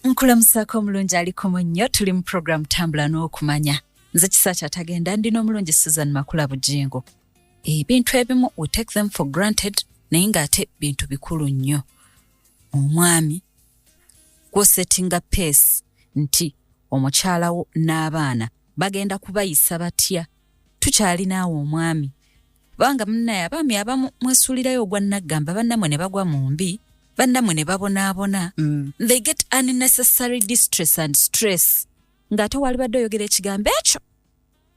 Nkulamusako omulungi aliko nnyo tuli mu program Tambula n'okumanya. Nze Kisaakya Atagenda ndina omulungi Susan Makula Bugingo. Ebintu ebimu we take them for granted naye ng'ate bintu bikulu nnyo. Omwami gwosettinga pace nti omukyala wo n'abaana bagenda kubayisa batya. Tukyalinawo omwami. Kubanga munnaye abaami abamu mwesuulirayo ogwa naggamba bannamwe ne bagwa mu mbi. Bannamwe ne babonaabona. They get unnecessary distress and stress. Ng'ate wali badde oyogera ekigambo ekyo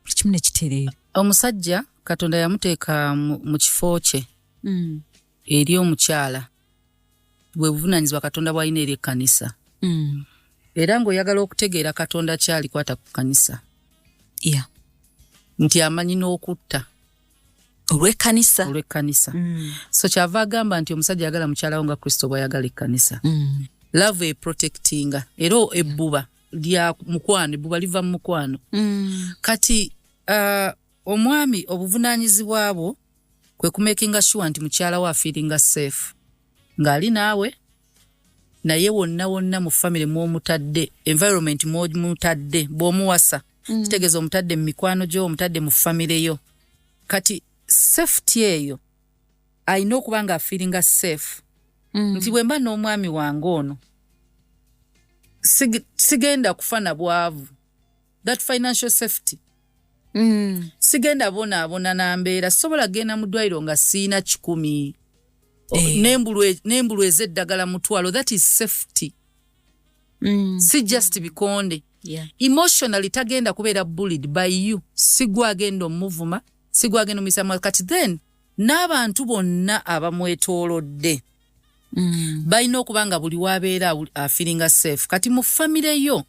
buli kimu ne kitereera. Omusajja Katonda yamuteeka mu kifo kye eri omukyala bwe buvunaanyizibwa Katonda bw'alina eri ekkanisa. Era ng'oyagala okutegeera Katonda kyalikwata ku kkanisa. Nti amanyi n'okutta olw'ekkanisa. So kyava agamba nti omusajja yagala mukyala wo nga Kristo bw'ayagala ekkanisa. Love eprotectinga era ebbuba lya mukwano, ebbuba liva mu mukwano. Kati omwami obuvunaanyizibwa bwo kwe kumakinga sure nti mukyala wo afiiringa safe ng'ali naawe naye wonna mu family mw'omutadde, environment mw'omutadde, bw'omuwasa kitegeeza omutadde mu mikwano gyo, omutadde mu family yo. Kati safety eyo alina okuba nga afiiringa safe. Nti bwe mba n'omwami wange ono sigenda kufa na bwavu, that financial safety. Sigenda bonaabona na mbeera, sobola genda mu ddwaliro nga siina 10 n'embulu ez'eddagala mutwalo. That is safety. Si just bikonde. Emotionally tagenda kubeera bullied by you. Sigwa agenda omuvuma, sigwa agenda omuyisamu. Kati then n'abantu bonna abamwetoolodde balina okuba nga buli wabeera afiiringa safe. Kati mu family yo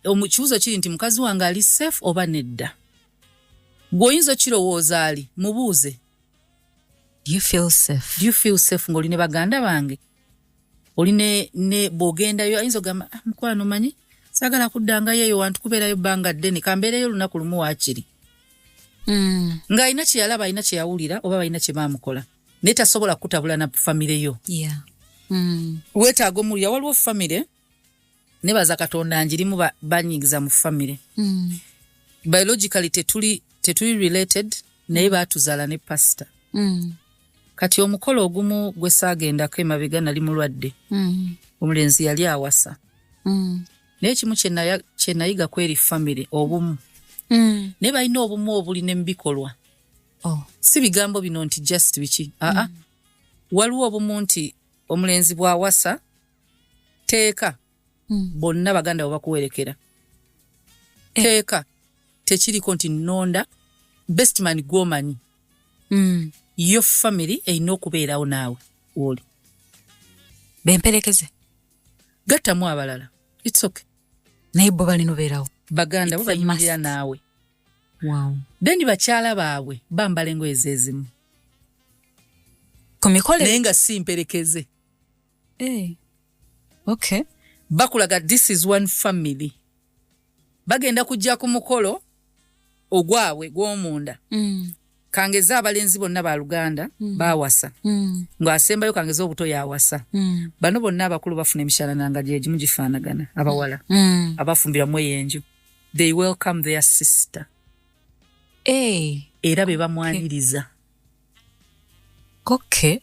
omukibuzo kiri nti mukazi wange ali safe oba nedda? Gw'oyinza okirowooza ali mubuuze. Do you feel safe ng'oli ne baganda bange? Oli ne bw'ogendayo ayinza ogamba mukwano manyi saagala kuddangayo eyo wantu kubeerayo bbanga ddene kambeereyo olunaku lumu waakiri. Ng'alina kye yalaba, alina kye yawulira oba balina kye baamukola naye tasobola kutabula na famire yo. Weetaaga omulya waliwo famire nebaza Katonda njirimu banyigiza mu famire. Biologically tetuli related naye baatuzaala ne pastor. Kati omukolo ogumu gwe saagendako emabega nali mulwadde. Omulenzi yali awasa. Naye kimu kye nayiga kweri famire obumu. Naye balina obumu obuli ne mubikolwa. Si bigambo bino nti just biki. Waliwo obumu nti omulenzi bw'awasa teeka bonna baganda bwe bakuwerekera. Teeka tekiriko nti nnonda best man gw'omanyi. Yo family erina okubeerawo naawe woli. Bemperekeze gattamu abalala. It's okay. Naye bo balina obeerawo. Baganda bo bayimirira naawe. Then bakyala baabwe bambala engoye ezezimu. Ku mikolo naye nga si mperekeze. Okay. Bakulaga this is one family. Bagenda kujja ku mukolo ogwawe gw'omunda. Kangeza abalenzi bonna ba Luganda baawasa. Ng'asembayo kangeza obuto yawasa. Bano bonna abakulu bafuna emishaala nanga gyegimu gifaanagana abawala. Abafumbira mu enju. They welcome their sister. Era be bamwaniriza. Okay.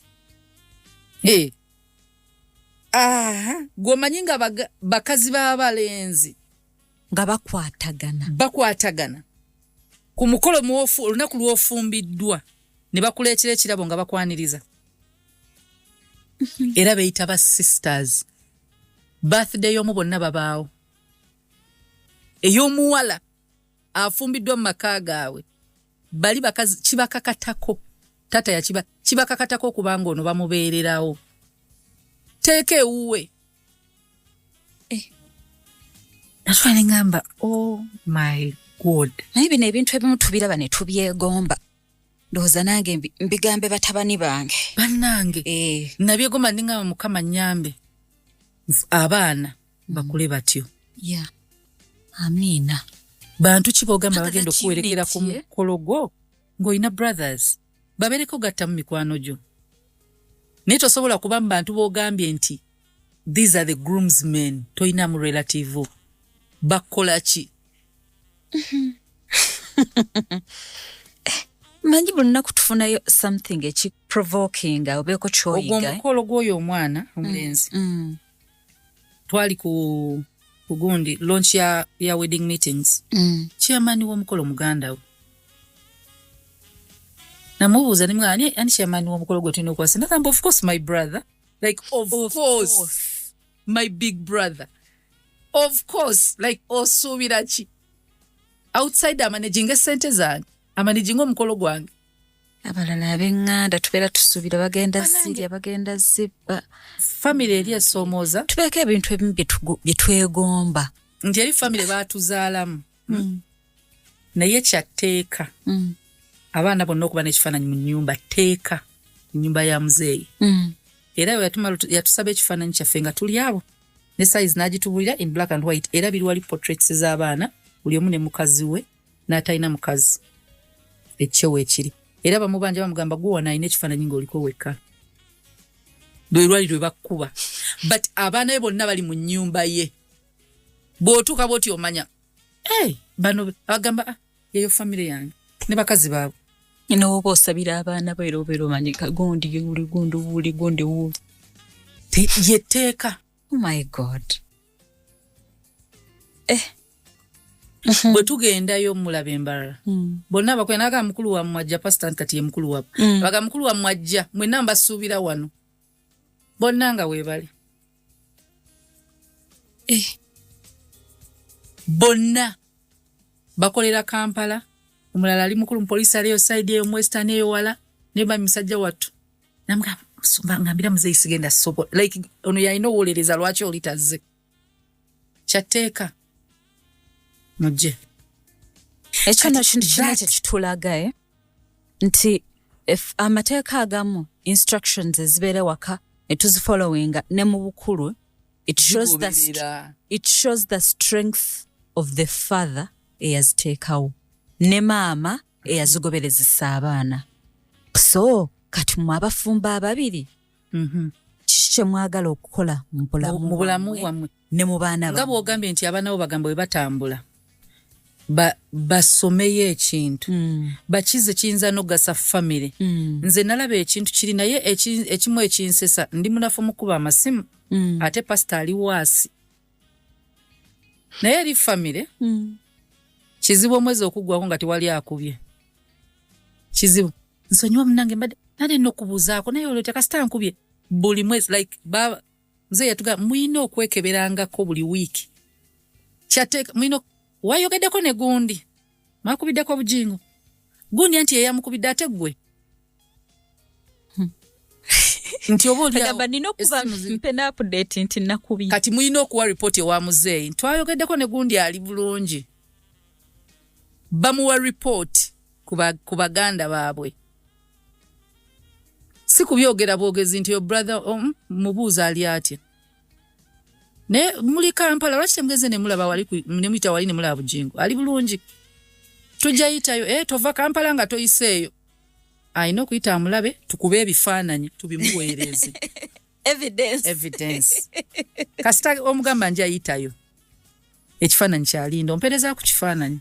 Gwomanyi nga bakazi b'abalenzi nga bakwatagana ku mukolo olunaku lw'ofumbiddwa ne bakuleetera ekirabo nga bakwaniriza. Era beyita ba sisters. Birthday y'omu bonna babaawo. Ey'omuwala afumbiddwa mu maka gaabwe bali bakazi kibakakatako. Tata ya kibakakatako kubanga ono bamubeererawo. Teeka ewuwe. Natwala ngamba oh my God. Naye bino ebintu ebimu tubiraba ne tubyegomba. Ndowooza nange mbigambe batabani bange. Bannange. Nabyegomba ndingamba Mukama nnyambe. Abaana bakule batyo. Amiina. Bantu kibogamba bagenda okuwerekera ku mukolo gwo ng'olina brothers. Babeereko gatta mu mikwano gyo. Naye tosobola kuba mu bantu boogambye nti these are the groomsmen toyina mu relative bakola ki manyi bonna kutufunayo something provoking obeeko kyoyiga omukolo gw'oyo omwana omulenzi twali ku gundi launch ya wedding meetings chairman w'omukolo muganda we namubuuza nimwe ani chairman w'omukolo gwe tulina okwasa nagamba of course my brother like of course my big brother of course like osuubira ki outside amanaging esente zange amanaging omukolo gwange abalala ab'enganda tubeera tusuubira bagenda sirya bagenda zibba family eri esomooza tubeeko ebintu ebimu bye twegomba nti eri family baatuzaalamu naye kyatteeka abaana bonna okuba n'ekifaananyi mu nnyumba tteeka ennyumba ya muzeeyi era yatusaba ekifaananyi kyaffe nga tuli abo ne size n'agitubulira in black and white era biri wali portraits z'abaana buli omu ne mukazi we n'atalina mukazi ekyewo ekiri era bamubanja bamugamba gwe wana alina ekifaananyi ng'oliko wekka lwe lwali lwe bakkuba but abaana be bonna bali mu nnyumba ye bw'otuuka bw'oti omanya bano bagamba yeyo famire yange ne bakazi baabwe n'oba osabira abaana bo era obeera omanyi kagondi yuli gundi wuli gundi wuli yetteeka oh my god bwe tugendayo mulaba embalala bonna bakwena aga mukulu wa mwajja pastor kati ye mukulu wa baga mukulu wa mwajja mwenna mbasuubira wano bonna nga weebale bonna bakolera Kampala omulala ali mukulu mu poliisi aliyo side eyo western eyo wala ne ba misajja wattu namugamba ngambira muzeeyi sigenda sobo like ono yalina owolereza lwaki olitazze kyatteeka mujje ekyo kintu kina kyekitulaga nti amateeka agamu instructions ezibeera waka netuzifollowinga ne mu bukulu it shows the strength of the father eyaziteekawo ne maama eyazigoberezesa abaana so kati mwe abafumba ababiri kiki kyemwagala okukola mu bulamu bwammwe ne mu baana nga bw'ogambye nti abaana bo bagamba bwe batambula basomeyo ekintu bakize kiyinza n'okugasa famire nze nalaba ekintu kiri naye ekimu ekinsesa ndi munafu mukuba amasimu ate pasita ali waasi naye eri famire kizibu omwezi okuggwako nga tewali akubye kizibu nsonyiwa munange mbadde nali n'okubuuzaako naye olwo tekasita nkubye buli mwezi like baba nze yatuga muyina okwekeberangako buli wiiki kyateeka muyina wayogeddeko ne gundi makubiddeko obujingo gundi anti yeyamukubidde ate gwe nti oba oliagamba nina okuba mpena update nti nakubye kati muyina okuwa ripooti ewa muzeeyi twayogeddeko ne gundi ali bulungi bamuwa ripooti ku baganda baabwe si kubyogera bwogezi nti yo brother mubuuza ali atya ne muli Kampala lwaki temugeze ne mulaba wali ne muyita wali ne mulaba bujingo ali bulungi tujja yitayo tova Kampala nga toyiseeyo ayina okuyita amulabe tukube ebifaananyi tubimuweereze evidence kasita omugamba nja yitayo ekifaananyi kyalinda ompereza ku kifaananyi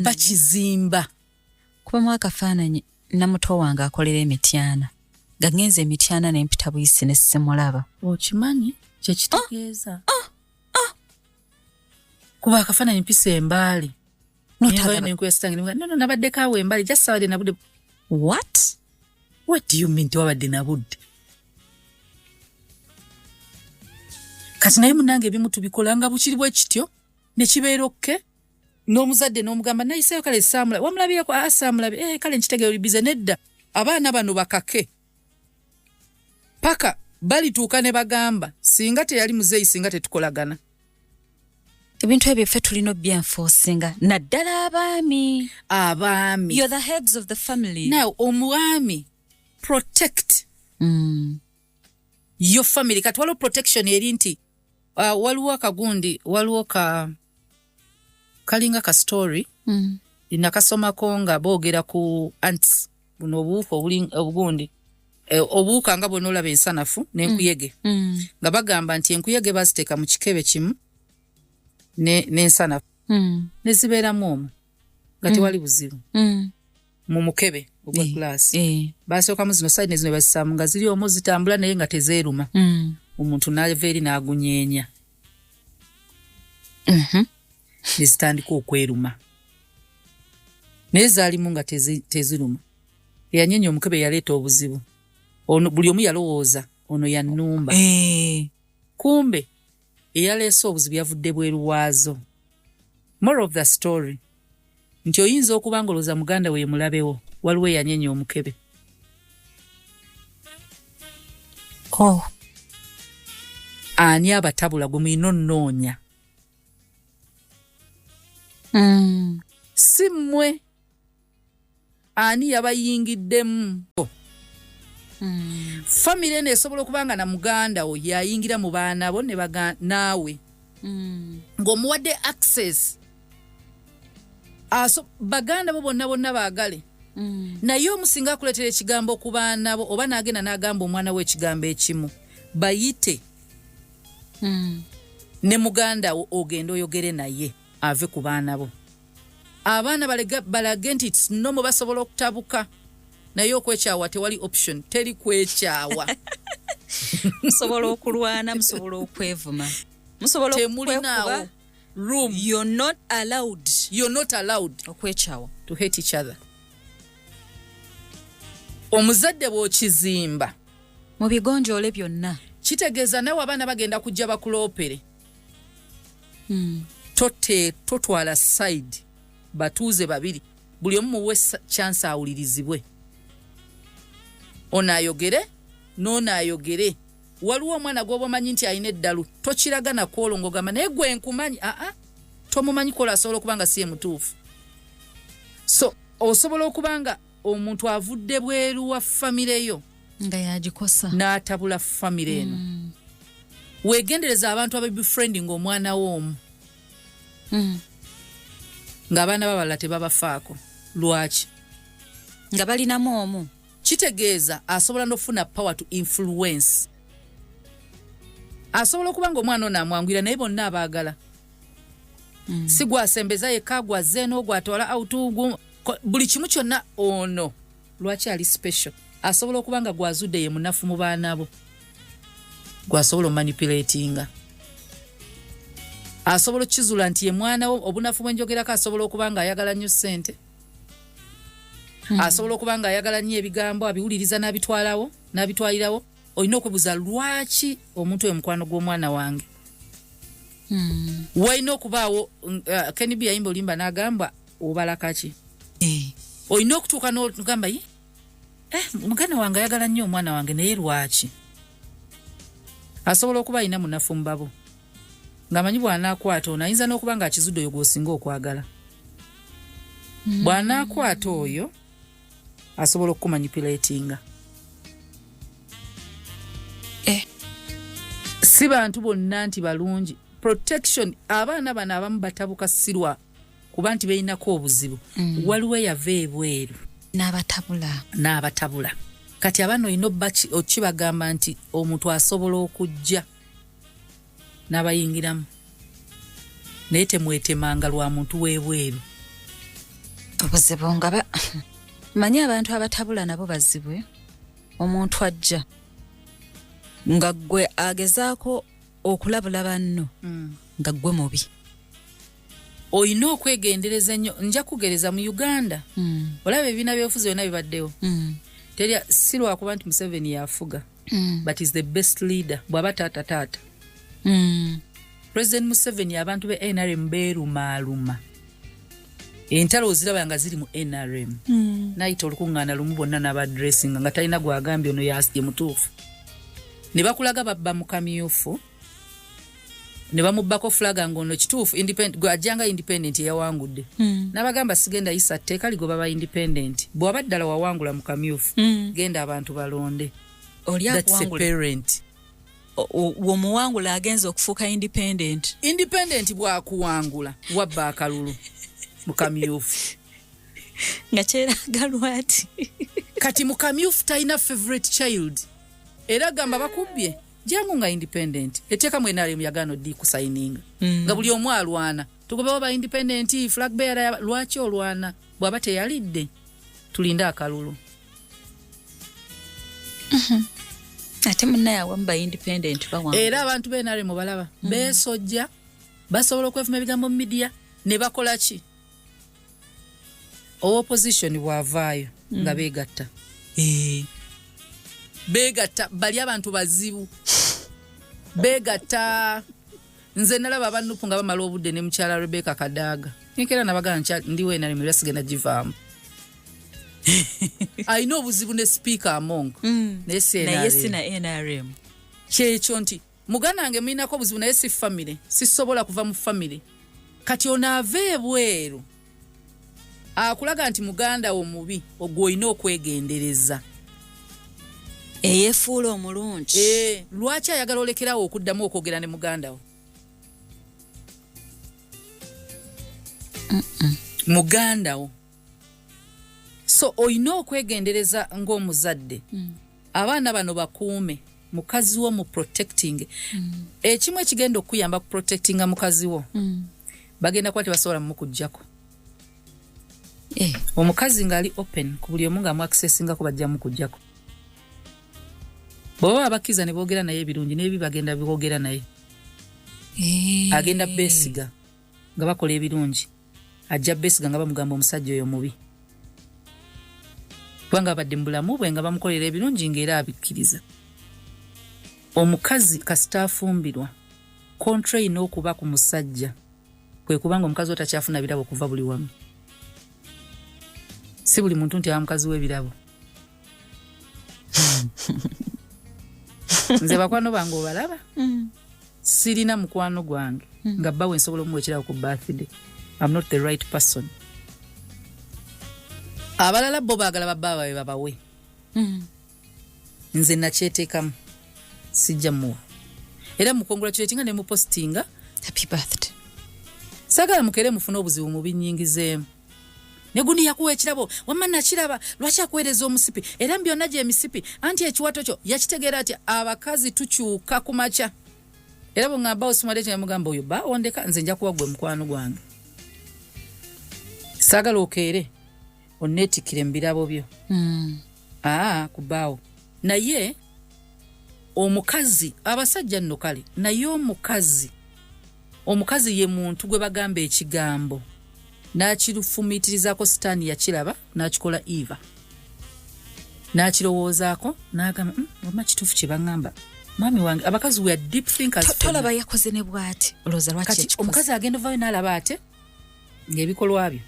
bakizimba kubamu akafaananyi namuto wange akolera emityana nga ngenze emityana nempita buyisi ne simulaba okimanyi kyekitegeeza kuba akafaananyi mpisa embaali no nabaddeko awo embali just abadde nabudde what do you mean tiwabadde nabudde kati naye munange ebimu tubikolanga bukiri bwe kityo ne kibeera okke n'omuzadde n'omugamba nayiseeyo kale saamulabe wamulabireko saamulabe kale nkitegeera oli bize nedda abaana bano bakake paka balituuka ne bagamba singa teyali muzeeyi singa tetukolagana ebintu ebyo ffe tulina obyenforcinga naddala abaami you're the heads of the family now omwami protect your family kati waliwo protection eri nti waliwo akagundi waliwo kalinga ka story nakasomako nga boogera ku ants buno obuufu obugundi obuuka nga bwonna olaba ensanafu n'enkuyege nga bagamba nti enkuyege baziteeka mu kikebe kimu n'ensanafu ne zibeeramu omwo nga tewali buzibu mu mukebe ogwa glaasi basookamu zino sayidi ne zino bazisaamu nga ziri omwo zitambula naye nga tezeeruma omuntu n'ava eri n'agunyeenya ne zitandika okweruma naye zaalimu nga teziruma eyanyeenya omukebe yaleeta obuzibu ono buli omu yalowooza ono yannumba kumbe eyaleese obuzibu yavudde bweru waazo. Moral of the story nti oyinza okuba ng'olowooza muganda we mulabewo waliwo eyanyeenya omukebe. Ani abatabula gwe mulina onnoonya si mmwe ani yabayingiddemu. Family eno esobola okuba nga na muganda wo yayingira mu baana bo ne naawe ng'omuwadde access baganda bo bonna baagale naye omusinga akuleetera ekigambo ku baana bo oba n'agenda n'agamba omwana we ekigambo ekimu bayite ne muganda wo ogenda oyogere naye ave ku baana bo. Abaana balage nti nomo basobola okutabuka naye okwekyawa tewali option teri kwekyawa. Musobola okulwana, musobola okwevuma, musobola okwekuba room. You're not allowed okwekyawa to hate each other. Omuzadde bw'okizimba mu bigonjoole byonna kitegeeza nawe abaana bagenda kujja bakuloopere. Totwala side batuuze babiri buli omu muwe chance awulirizibwe. Ono ayogere n'ono ayogere. Waliwo omwana gw'oba omanyi nti alina eddalu tokiragana kwolongogama naye gwe nkumanyi tomumanyi kola asobola okuba nga si ye mutuufu. So osobola okuba nga omuntu avudde bweru wa famire yo nga yagikosa n'atabula famire eno. Weegendereza abantu ababefriending omwana w'omu ng'abaana babala tebabafaako. Lwaki? Nga balinamu omu. Kitegeeza asobola n'okufuna power to influence. Asobola okuba ng'omwana ono amwangwira naye bonna abaagala. Si gwasembeza yekka gwazze n'ogwatwala awutu buli kimu kyonna ono. Lwaki ali special? Asobola okuba nga gwazudde ye munafu mu baana bo. Gwasobola manipulatinga. Asobola okizula nti ye mwana wo obunafu bwenjogerako asobola okuba nga ayagala nnyo ssente. Asobola okuba nga ayagala nnyo ebigambo abiwuliriza n'abitwalirawo. Olina okwebuuza lwaki omuntu oyo mukwano gw'omwana wange. Walina okubaawo Kenny B yayimba olimba n'agamba obala kaki. Olina okutuuka n'ogamba muganda wange ayagala nnyo omwana wange naye lwaki. Asobola okuba alina munafu mu babo ng'amanyi bw'anaakwata ono ayinza n'okuba ng'akizudde oyo gw'osinga okwagala. Bw'anaakwata oyo asobola okumanipulatinga. Si bantu bonna nti balungi. Protection abaana bano abamu batabuka sirwa kuba nti berinako obuzibu. Waliwo yava ebweru n'abatabula. Kati abaana olina okibagamba nti omuntu asobola okujja n'abayingiramu naye temwetemanga lwa muntu w'ebweru. Obuzibu nga manyi abantu abatabula nabo bazibwe. Omuntu ajja nga gwe agezaako okulabula banno nga gwe mubi. Olina okwegendereza ennyo. Nja kugereza mu Uganda olaba ebibiina by'obufuzi byonna bibaddewo. Si lwakuba nti Museveni yafuga but is the best leader bw'aba taata. President Museveni abantu be NRM beerumaaluma. Entalo oziraba nga ziri mu NRM. Nayita olukuŋŋaana lumu bonna n'abadressinga nga talina gwagambye ono ye mutuufu. Ne bakulaga babba mu kamyufu ne bamubbako flaga ng'ono kituufu gw'ajjanga independent eyawangudde. N'abagamba sigenda yisa tteeka ligoba ba independent. Bw'aba ddala wawangula mu kamyufu genda abantu balonde. That's a parent. Womuwangula agenza okufuuka independent. Independent bw'akuwangula wabba akalulu mu kamyufu. Nga kyeraga lwati. kati mukamyufu talina favorite child era gamba bakubye jangu nga independent eteka mwenale myagano di kusayininga nga buli omu alwana tugobewa ba independent flag bearer lwachi olwana bwaba teyalidde tulinda akalulu ate munaya wamba independent bawa era abantu benale mubalaba besojja basobola okwefuma ebigambo mu media ne bakola ki opposition bwavaayo nga begatta begatta bali abantu bazibu begatta nze nalaba abanupu nga bamala obudde ne mukyala Rebecca Kadaga nkera nabaga ndiwe nali mulasigena jivaamu ayina obuzibu ne speaker among naye sina NRM kyekyo nti muganda wange mulinako obuzibu naye si family sisobola kuva mu family kati onaave ebweru akulaga nti muganda wo mubi ogwoyina okwegendereza eyefuula omulungi lwaki ayagala olekerawo okuddamu okwogera ne muganda wo muganda wo so oyina okwegendereza ng'omuzadde abaana bano bakuume mukazi wo mu protecting ekimu ekigenda okuyamba ku protectinga mukazi wo bagenda kuba tebasobola mukujjako omukazi ng'ali open ku buli omu nga mu accessinga ku bajja mukujjako bw'oba abakiza ne boogera naye ebirungi n'ebi bagenda boogera naye agenda beesiga nga bakola ebirungi ajja beesiga nga bamugamba omusajja oyo mubi kubanga abadde mu bulamu bwe nga bamukolera ebirungi ng'era abikkiriza omukazi kasita afumbirwa contrary n'okuba ku musajja kwe kubanga omukazi otakyafuna birabo kuva buli wamu si buli muntu nti amukazi w'ebirabo nze bakwano bange obalaba sirina mukwano gwange nga bba we nsobola omuwa ekirabo ku birthday I'm not the right person abalala bo baagala babba bawe babawe nze nakyeteekamu sijja muwa era mukongratulate nga ne mupostinga happy birthday sagala mukere mufuna obuzibu mu binyingizeemu ne gundi yakuwa ekirabo wamma nakiraba lwaki akuweereza omusipi era byonna gye emisipi anti ekiwato kyo yakitegeera ati abakazi tukyuka ku makya era bwe ngamba osimwale kye mugamba oyo bawondeka nze nja kuwa gwe mukwano gwange sagala okeere onneetikire mu birabo byo kubaawo naye omukazi abasajja nno kale naye omukazi ye muntu gwe bagamba ekigambo n'akirufumiitirizako sitaani yakiraba n'akikola Eva n'akirowoozaako n'agamba wama kituufu kye baŋŋamba mwami wange abakazi we are deep thinkers tolaba yakoze ne bw'ati olowooza lwaki kati omukazi agenda ovaayo n'alaba ate ng'ebikolwa byo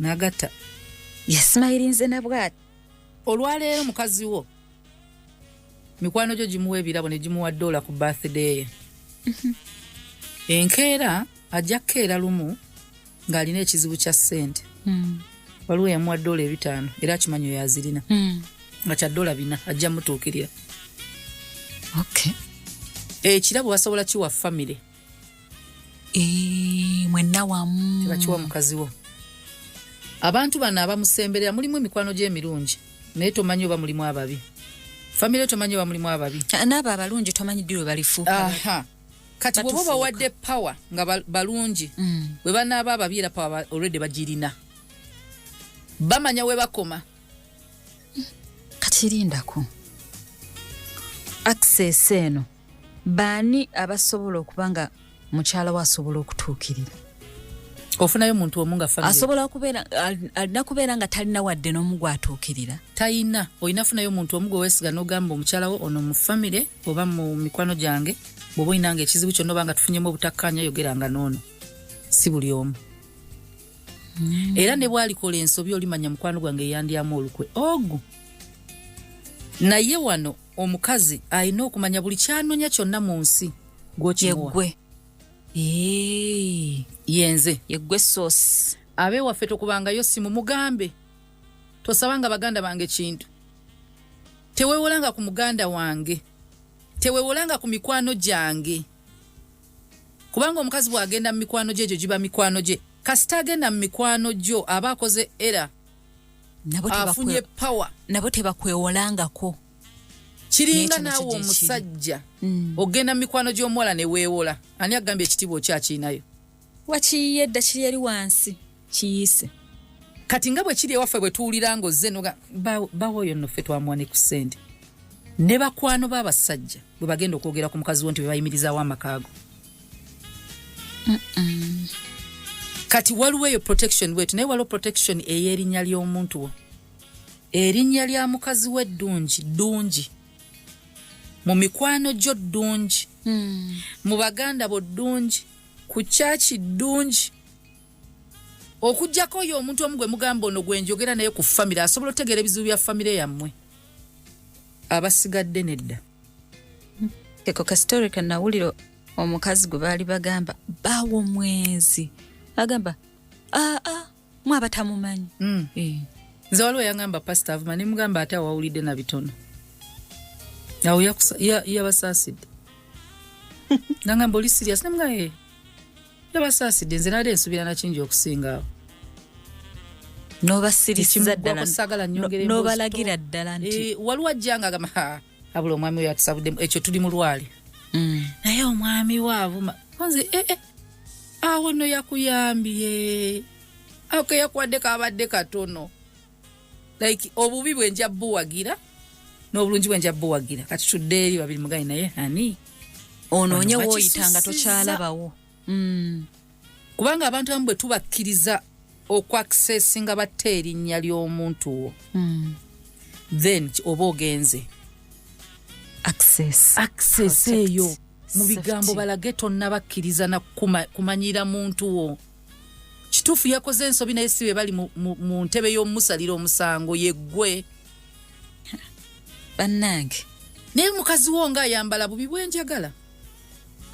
n'agatta yasimayirinze ne bw'ati olwaleero mukazi wo mikwano gyo gimuwa ebirabo ne gimuwa $1 ku birthday ye enkeera ajja kukeera lumu ng'alina ekizibu kya ssente waliwo yamuwa $5 era akimanyi oyo azirina nga kya $4 ajja mutuukirira ekirabo basobola kiwa famire mwenna wamu tebakiwa mukazi wo abantu bano abamusemberera mulimu emikwano gy'emirungi naye tomanyi oba mulimu ababi famire tomanyi oba mulimu ababi n'abo abalungi tomanyi ddi lwe balifuuka kati bw'oba bawadde power nga balungi bwe banaaba ababi era power already bagirina bamanya we bakoma kati lindako access eno baani abasobola okuba nga mukyala we asobola okutuukirira ofunayo omuntu omu nga famire asobola alina kubeera nga talina wadde n'omu gw'atuukirira tayina olina funayo omuntu omu gwe weesiga n'ogamba omukyala wo ono mu famire oba mu mikwano gyange bw'oba olinanga ekizibu kyonna oba nga tufunyemu obutakkaanya yogeranga n'ono si buli omu era ne bw'alikola ensobi olimanya mukwano gwange eyandyamu olukwe ogu naye wano omukazi alina okumanya buli kyanonya kyonna mu nsi gw'okimuwa yenze yeggwe soosi abeewaffe tokubangayo simu mugambe tosabanga baganda bange kintu teweewolanga ku muganda wange teweewolanga ku mikwano gyange kubanga omukazi bw'agenda mu mikwano gye egyo giba mikwano gye kasita agenda mu mikwano gyo aba akoze era afunye power nabo tebakwewolangako kiringa naawe omusajja ogenda mikwano gy'omuwala ne weewola ani agambye ekitiibwa okyakinayo wakiyedda kiri yali wansi kiyise kati nga bwe kiri ewaffe bwe tuwulira ng'ozze noga bawo oyo nno ffe twamuwa ne ku ssente ne bakwano b'abasajja bwe bagenda okwogera ku mukazi wo nti bwe bayimirizaawo amakaago kati waliwo eyo protection bwetu naye waliwo protection ey'erinnya ly'omuntu wo erinnya lya mukazi we ddungi mu mikwano gyo ddungi mu baganda bo ddungi ku kyaki ddungi okujjako oyo omuntu omu gwe mugamba ono gwe njogera naye ku famire asobola otegeera ebizibu bya famire yammwe abasigadde nedda eko kastori kanawuliro omukazi gwe baali bagamba baawo omwezi agamba mwe abatamumanyi nze waliwo yangamba pasita avuma ne mugamba ate awawulidde na bitono awo yabasaasidde nangamba oli sirias nemuga yabasaasidde nze naade ensubira nakingi okusinga awo n'obasirisiza ddala n'obalagira ddala nti waliwo ajjanga agamba abula omwami oyo atusabuddemu ekyo tuli mu lwale naye omwami waavuma nze awo no yakuyambye ake yakwadde kabadde katono like obubi bwenja buwagira n'obulungi bwenja buwagira kati tudde eri babiri mugayi naye ani onoonye wooyitanga tokyalabawo kubanga abantu abamu bwe tubakkiriza okwaccessinga batte erinnya ly'omuntu wo then oba ogenze access eyo mu bigambo balage tonnabakkiriza na kumanyira muntu wo kituufu yakoze ensobi naye si be bali mu ntebe y'omusalira omusango yeggwe bannange naye mukazi wo ng'ayambala bubi bwenjagala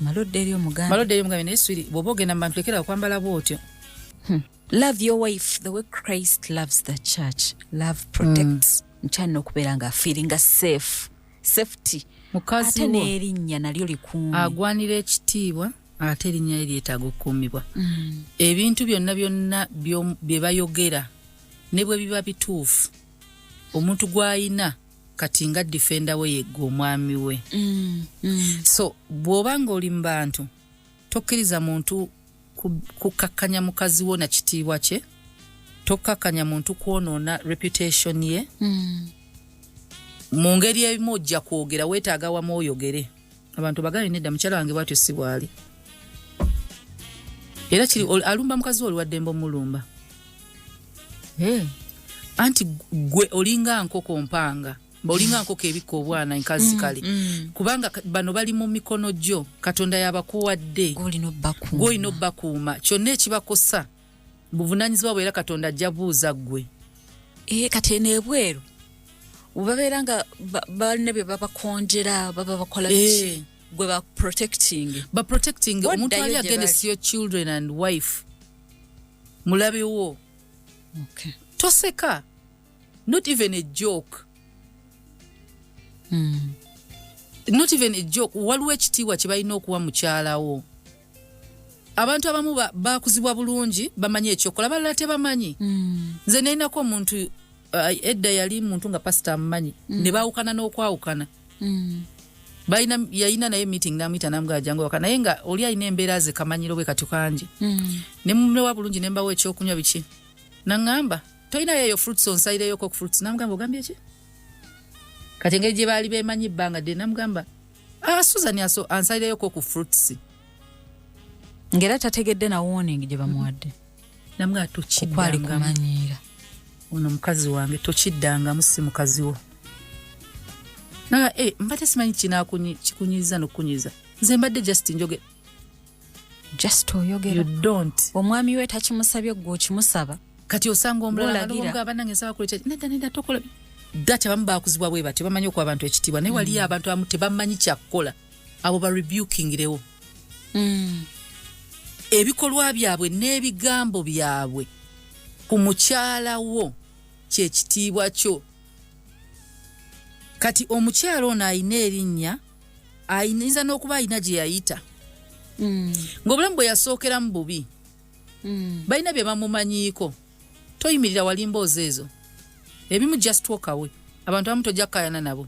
malodde eri omugambe naye swiri bw'oba ogenda mu bantu lekera kwambala bwotyo love your wife the way Christ loves the church. Love protects mchana okubeera nga feeling safe safety mukazi wo ate n'erinnya nalyo likuumi agwanira ekitiibwa ate erinnya lye lyetaaga okukuumibwa ebintu byonna bye bayogera ne bwe biba bituufu omuntu gw'ayina kati nga defender we yegga omwami we so bw'oba ng'oli mu bantu tokkiriza muntu kukakkanya mukazi wo na kitiibwa kye tokkakkanya muntu kwonoona reputation ye mu ngeri ebimu ojja kwogera weetaaga wamu oyogere abantu bagale nedda mukyala wange bwatyo si bwali era kiri alumba mukazi wo oliwadde mbomulumba anti gwe olinga nkoko mpanga olinga nkoko ebikka obwana nkazi kale kubanga bano bali mu mikono gyo katonda yabakuwadde gw'olina obbakuuma kyonna ekibakosa buvunaanyizibwa bwera katonda ajja buuza ggwe kati n'ebweru ubabeera nga balina bye babakonjera baba bakola gwe baprotecting omuntu ali against your children and wife mulabe wo toseka not even a joke not even a joke waliwo ekitiibwa kye balina okuwa mukyalawo abantu abamu bakuzibwa bulungi bamanyi ekyokola balala tebamanyi nze nalinako omuntu edda yali muntu nga pasita amumanyi ne baawukana n'okwawukana yalina naye meeting namuyita namugala jangu waka naye nga oli alina embeera ze kamanyiro bwe kati kangi ne mumulewa bulungi ne mbawo ekyokunywa biki naŋŋamba tolinayo eyo fruits onsayireyoko ku fruits namugamba ogambye ki kati engeri gye baali beemanyi ebbanga dde namugamba Susan ansayireyoko ku fruits ngera tategedde na warning gye bamuwadde namugamba tokiddanga ono mukazi wange tokiddangamu si mukazi wo naga mbadde simanyi kikunyiza n'okunyiza nze mbadde just oyogera you don't omwami we takimusabye gwe okimusaba kati osanga omulala abanange nsaba kuleeta nedda tokola data bamu baakuzibwa bwe batyo bamanyi okuwa abantu ekitiibwa naye waliyo abantu abamu tebamanyi kyakukola abo barebukingirewo ebikolwa byabwe n'ebigambo byabwe ku mukyala wo kyekitiibwa kyo kati omukyala ono ayina erinnya ayinza n'okuba ayina gye yayita ng'obulamu bwe yasookeramu bubi balina bye bamumanyiiko toyimirira wali mboozi ezo ebimu just walk away abantu abamu tojja kukayana nabo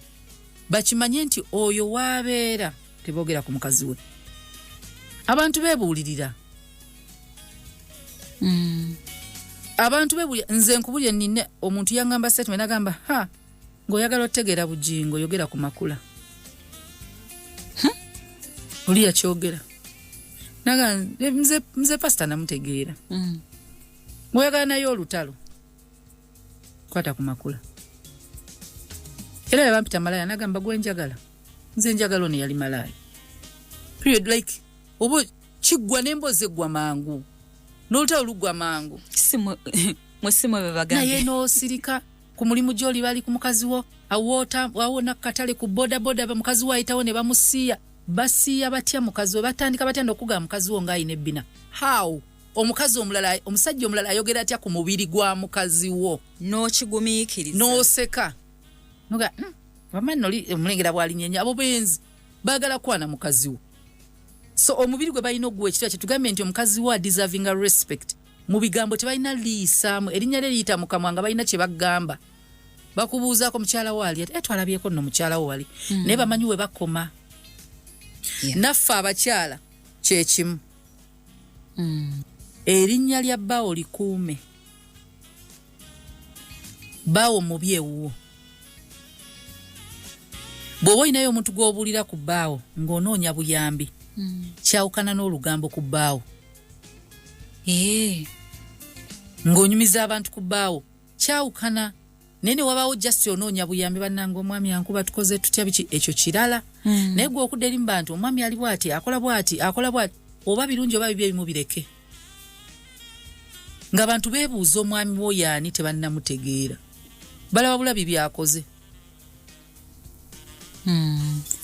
bakimanye nti oyo waabeera teboogera ku mukazi we abantu beebuulirira abantu beebuulira nze nkubulya nine omuntu yangamba statement nagamba ng'oyagala otegeera bujingo yogera ku makula oli yakyogera naga nze pastor namutegeera ng'oyagala naye olutalo kwata ku makula era yabampita malaya nagamba gwe njagala nze njagala ono yali malaya period like obo kiggwa n'embozi eggwa mangu n'olutalo luggwa mangu musimu bebagambe naye n'osirika ku mulimu gy'oli bali ku mukazi wo awona katale ku boda mukazi wo ayitawo ne bamusiya basiya batya mukazi we batandika batya n'okugamba mukazi wo ng'ayina ebbina how omukazi omulala omusajja omulala ayogera atya ku mubiri gwa mukazi wo n'okigumiikiriza n'oseka noga wamani noli omulengera bw'alinyenya abo benzi baagala kwana mukazi wo so omubiri gwe balina ogwa ekitwa kye tugambe nti omukazi wo deserving a respect mu bigambo tebalina liisaamu erinnya lye liyita mu kamwa nga balina kye bagamba bakubuuzaako mukyala wo ali ati twalabyeko nno mukyala wo wali naye bamanyi we bakoma naffe abakyala kyekimu erinnya lya bbaawo likuume bbaawo mubi ewuwo bw'oba olinayo omuntu gw'obuulira ku bbaawo ng'onoonya buyambi kyawukana n'olugambo ku bbaawo ng'onyumiza abantu ku bbaawo kyawukana naye ne wabaawo just onoonya buyambi bannanga omwami yankuba tukoze tutya biki ekyo kirala naye gwe okudde eri mba nti omwami ali bw'ati akola bw'ati oba birungi oba bibi ebimu bireke ng'abantu beebuuza omwami w'oyaani tebannamutegeera balaba bulabi byakoze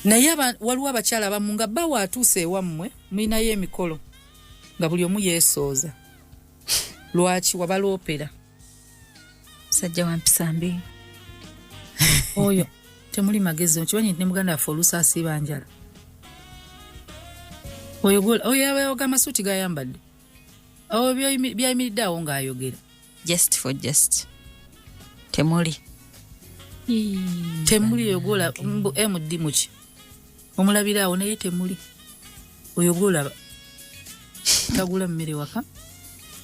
naye waliwo abakyala abamu nga bbaawo atuuse ewammwe mulinayo emikolo nga buli omu yeesooza lwaki wabaloopera sajja wampisa mbi oyo temuli magezi okimanyi nti ne muganda waffe oluusi asiiba njala oyo abayoga amasuuti gayambadde oyo byayimiridde awo ng'ayogera just for just temuli oyogola md muki omulabira awo naye temuli oyogolaba tagula mmere waka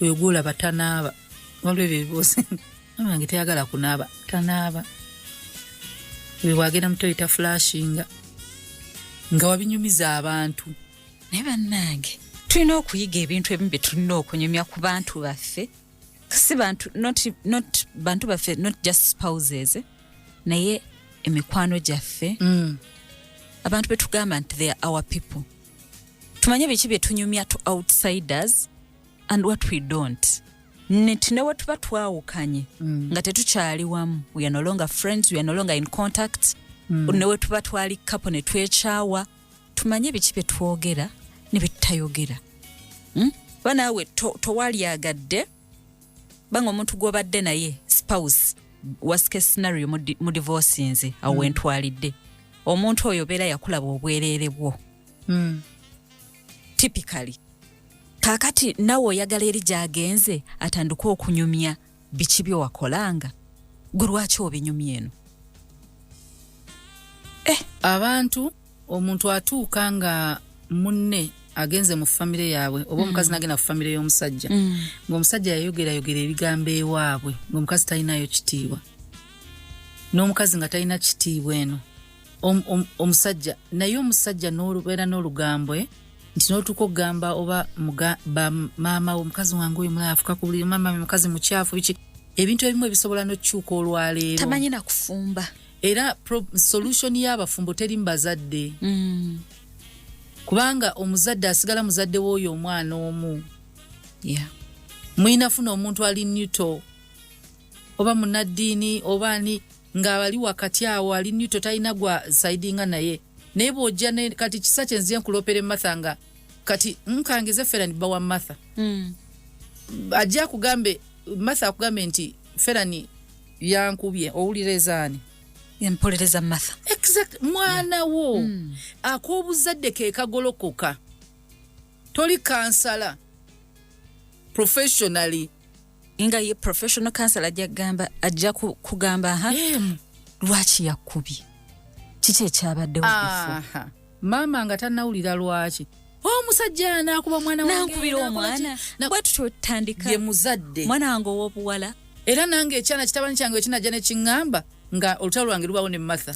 oyogolaba tanaaba waliwo ebyo ebibuuzi amange teyagala kunaaba tanaaba ebyo bwagenda mutoyita flashinga nga wabinyumiza abantu naye bannange tulina okuyiga ebintu ebimu bye tulina okunyumya ku bantu baffe si bantu not bantu baffe not just spouses naye emikwano gyaffe abantu betugamba nti they are our people tumanye biki bye tunyumya to outsiders and what we don't newe tuba twawukanye nga tetukyali wamu we are no longer friends we are no longer in contact newe tuba twali couple ne twekyawa tumanye biki bye twogera ne bye tutayogera banaawe towalyagadde banga omuntu gw'obadde naye spouse worst case scenario mu divorce nze awo wentwalidde omuntu oyo beera yakulaba obwereere bwo typically kakati nawe oyagala eri gy'agenze atandika okunyumya biki bye wakolanga gwe lwaki obinyumya eno abantu omuntu atuuka nga munne agenze mu famire yaabwe oba omukazi nagenda ku famire y'omusajja ng'omusajja yayogera ebigambo ewaabwe ng'omukazi talinayo kitiibwa n'omukazi nga talina kitiibwa eno omusajja naye omusajja n'olubeera n'olugambo nti n'otuuka okugamba oba maama omukazi wange oyo mulala afuka ku buli maama mukazi mukyafu biki ebintu ebimu ebisobola n'okukyuka olwaleero tamanyi na kufumba era solution y'abafumbo teri mbazadde kubanga omuzadde asigala muzadde w'oyo omwana omu mwina funa omuntu ali neutral oba munaddiini oba ani ng'abali wakati awo ali neutral talina gwa sidinga naye bw'ojja kati kisa kyenziye nkuloopera Martha nga kati nkangize Ferani bawa Martha ajja akugambe Martha akugambe nti Ferani yankubye owulira ezaani empolereza Martha exact mwana wo ak'obuzadde ke kagolokoka toli kansala professionally inga ye professional counselor ajja kugamba lwaki yakubye kiki ekyabaddewo bifo maama nga tannawulira lwaki omusajja anakuba mwana wange nankubira omwana bwatu tutandika ye muzadde mwana wange ow'obuwala era nange ekyana kitabani kyange ekinajja ne kiŋŋamba nga olutalo lwange lubawo ne Martha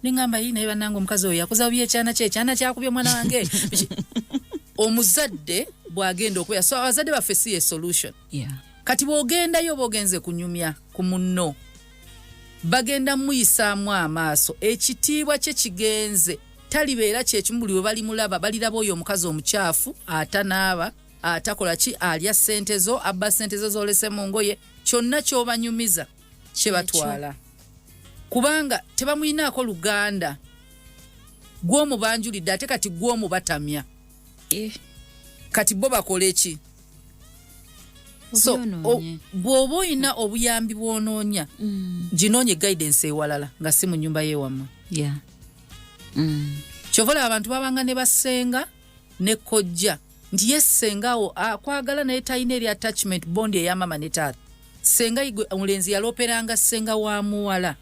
ne ŋŋamba naye bannange omukazi oyo yakoza bubi ekyana kyakubye omwana wange omuzadde bw'agenda okubeera so abazadde baffe si ye solution kati bw'ogendayo bw'ogenze kunyumya ku munno bagenda muyisaamu amaaso ekitiibwa kye kigenze talibeera kyekimu buli we balimulaba baliraba oyo omukazi omukyafu atanaaba atakola ki alya ssente zo abba ssente zo zolese mu ngoye kyonna ky'obanyumiza kye batwala kubanga tebamuyinaako luganda gw'omubanjulidde ate kati gw'omubatamya kati bo bakole ki so bw'oba oyina obuyambi bw'onoonya ginoonye guidance ewalala nga si mu nnyumba y'ewammwe kyovola abantu babanga ne basenga ne kojja nti yessengawo akwagala naye talina eri attachment bond ey'amama ne taata senga igwe omulenzi yalooperanga ssenga wa muwala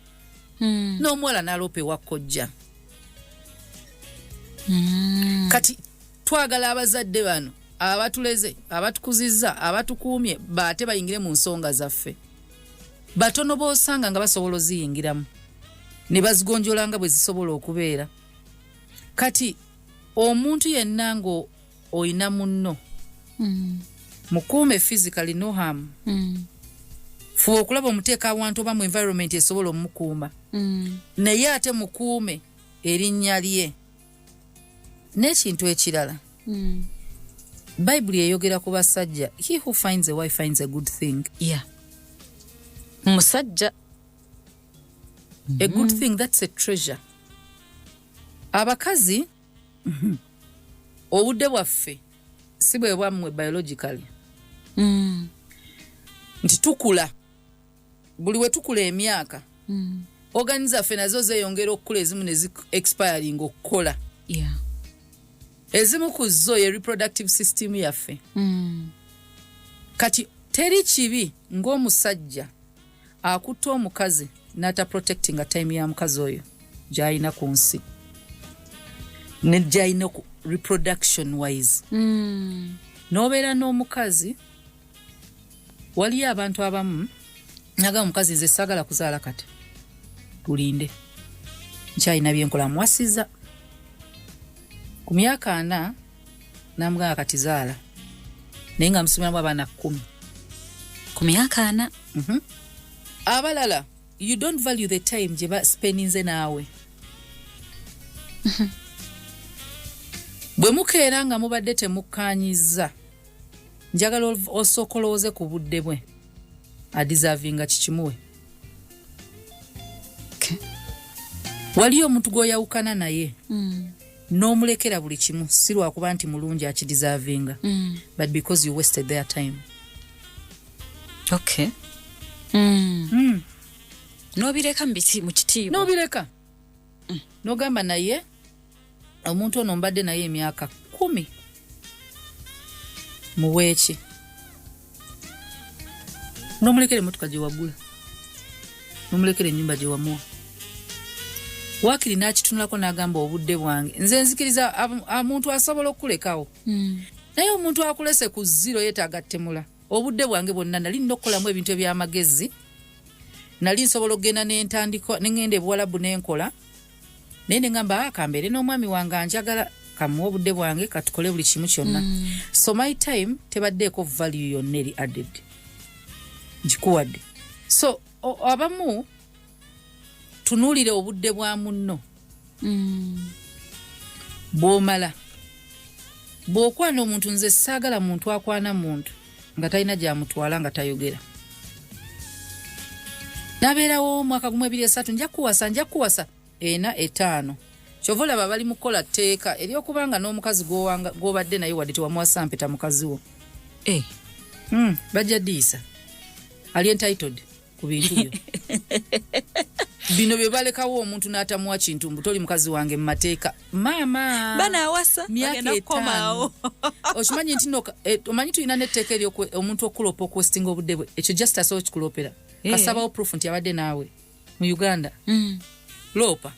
n'omuwala n'aloopa ewa kojja kati twagala abazadde bano abatuleze abatukuzizza abatukuumye baate bayingire mu nsonga zaffe batono boosanga nga basobola oziyingiramu ne bazigonjola nga bwe zisobola okubeera kati omuntu yenna ngo oyina munno mukuume physically no harm fuba okulaba omuteeka awantu oba mu environment esobola omukuuma naye ate mukuume erinnya lye n'ekintu ekirala Bible eyogera ku basajja he who finds a wife finds a good thing musajja a good thing, that's a treasure. Abakazi obudde bwaffe si bwe bwammwe biologically nti tukula buli we tukula emyaka organs zaffe nazo zeeyongera okukula ezimu ne expiring okukola ezimu ku zo ye reproductive system yaffe kati teri kibi ng'omusajja akutta omukazi n'ata protecting a time ya mukazi oyo gy'alina ku nsi ne gy'alina ku reproduction wise n'obeera n'omukazi waliyo abantu abamu naga omukazi nze saagala kuzaala kati tulinde nkyalina byenkola mwasiza ku myaka 4 namugamba kati zaala naye nga musomeramu abaana 10 ku myaka 4 abalala you don't value the time gye baspendinze naawe bwe mukeera nga mubadde temukkaanyiza njagala osooka olowooze ku budde bwe adisavinga kikimuwe waliyo omuntu gw'oyawukana naye n'omulekera buli kimu si lwakuba nti mulungi akidisavinga but because you wasted their time n'obireka mu kitiibwa n'obireka n'ogamba naye omuntu ono mbadde naye emyaka 10 muweeki n'omulekera emmotoka gye wagula n'omulekera ennyumba gye wamuwa waakiri n'akitunulako n'agamba obudde bwange nze nzikiriza omuntu asobola okulekawo naye omuntu akulese ku zero yeetaaga ttemula obudde bwange bwonna nali nina okukolamu ebintu eby'amagezi nali nsobola okgenda n'entandiko neŋŋenda ebuwalabu n'enkola naye ne ŋŋamba akambeere n'omwami wange anjagala kamuwa obudde bwange katukole buli kimu kyonna so my time tebaddeeko value yonna eri added ngikuwadde so abamu tunuulire obudde bwa munno bw'omala bw'okwana omuntu nze saagala muntu akwana muntu nga talina gy'amutwala nga tayogera nabeerawo mwaka 2023 nja kuwasa 4 5 kyova olaba bali mu kukola tteeka eryokubanga n'omukazi gw'obadde naye wadde tewamuwasa mpeta mukazi wo bajja ddiisa ali entitled ku bintu byo bino bye balekawo omuntu n'atamuwa kintu mbu toli mukazi wange mu mateeka maama bana awasa bagenda kukomaawo okimanyi nti omanyi tulina n'etteeka eri omuntu okulopa okwestinga obudde bwe ekyo just asobola okikulopera kasabawo proof nti abadde naawe mu Uganda lopa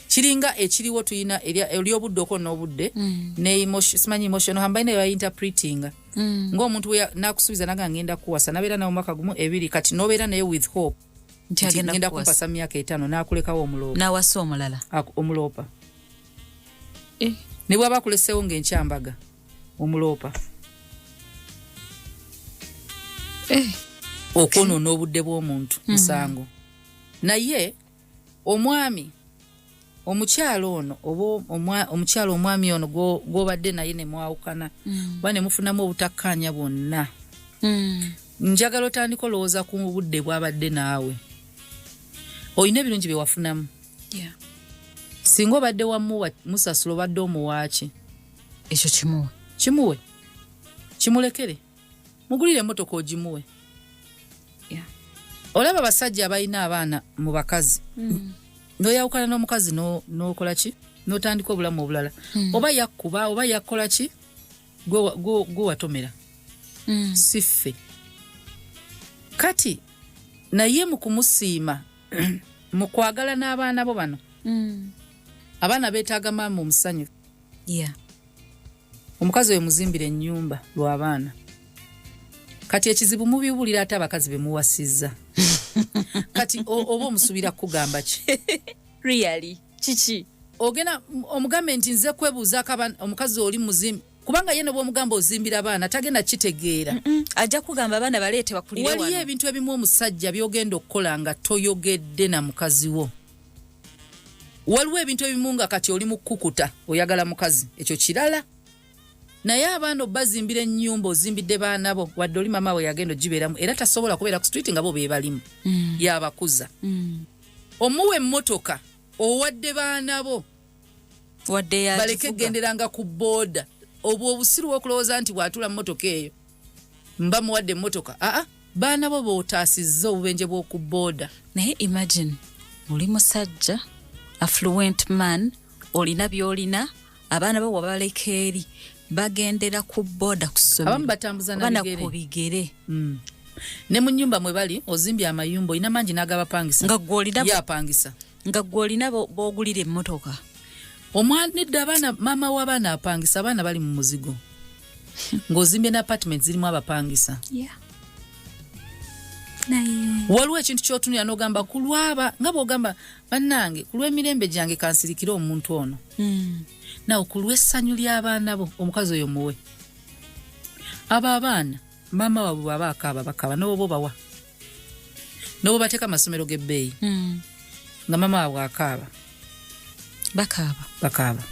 kiringa ekiriwo tuyina eri obudde okwo n'obudde ne simanyi emotional hambaine ya interpreting ng'omuntu nakusubiza naga ngenda kuwasa nabeera nawe mwaka gumu ebiri kati nobeera naye with hope ngenda kumpasa myaka 5 nakulekawo omulopa nawasa omulala omulopa ne bwaba kulesewo ng'enkyambaga omulopa okwonoona obudde bw'omuntu musango naye omwami omukyalo ono oba omukyalo omwami ono gobadde naye ne mwawukana ba ne mufunamu obutakkaanya bwonna njagala otandika olowooza ku budde bwabadde naawe olina ebirungi bye wafunamu singa obadde wamu musasula obadde omuwaaki ekyo kimuwe kimulekere mugulire emmotoka ogimuwe olaba abasajja abalina abaana mu bakazi noyawukana n'omukazi nokola ki notandika obulamu obulala oba yakkuba oba yakkola ki gwe watomera siffe kati naye mu kumusiima mu kwagala n'abaana bo bano abaana beetaaga maama omusanyufu omukazi oyo muzimbire ennyumba lw'abaana kati ekizibu mubiwulira ate abakazi bemuwasizza kati oba omusubira kugamba ki really chichi ogena omugambe nti nze kwebuuza omukazi oli muzimbi kubanga ye bw'omugamba ozimbira abaana tagenda kitegeera ajja kugamba abaana baleete bakulire wano waliyo ebintu ebimu omusajja byogenda okukola nga toyogedde na mukazi wo waliwo ebintu ebimu nga kati oli mukukuta oyagala mukazi ekyo kirala naye abaana bazimbira ennyumba ozimbidde baana bo wadde oli mama we yagenda ogibeeramu era tasobola kubeera ku street nga bo beebalimu yabakuza omuwe emmotoka owadde baana bo baleke genderanga ku booda obwo obusiru bw'okulowooza nti bw'atula mu mmotoka eyo mba muwadde emmotoka baana bo bootaasizza obubenje bw'oku booda naye imagine oli musajja affluent man olina by'olina abaana bo wabaleka eri bagendera ku booda ku ssomero abamu batambuza na bigere ne mu nnyumba mwe bali ozimbye amayumba olina mangi n'agabapangisa yapangisa nga gw'olina boogulira emmotoka omwanidde abaana maama w'abaana apangisa abaana bali mu muzigo ng'ozimbye n'apartment zirimu abapangisa waliwo ekintu ky'otunira n'ogamba ku lwaba nga bw'ogamba bannange ku lw'emirembe gyange kansirikire omuntu ono nawe ku lw'essanyu ly'abaana bo omukazi oyo muwe abo abaana maama waabwe bw'aba akaaba bakaba n'obo bawa n'obo bateeka amasomero g'ebbeeyi nga maama waabwe akaaba bakaaba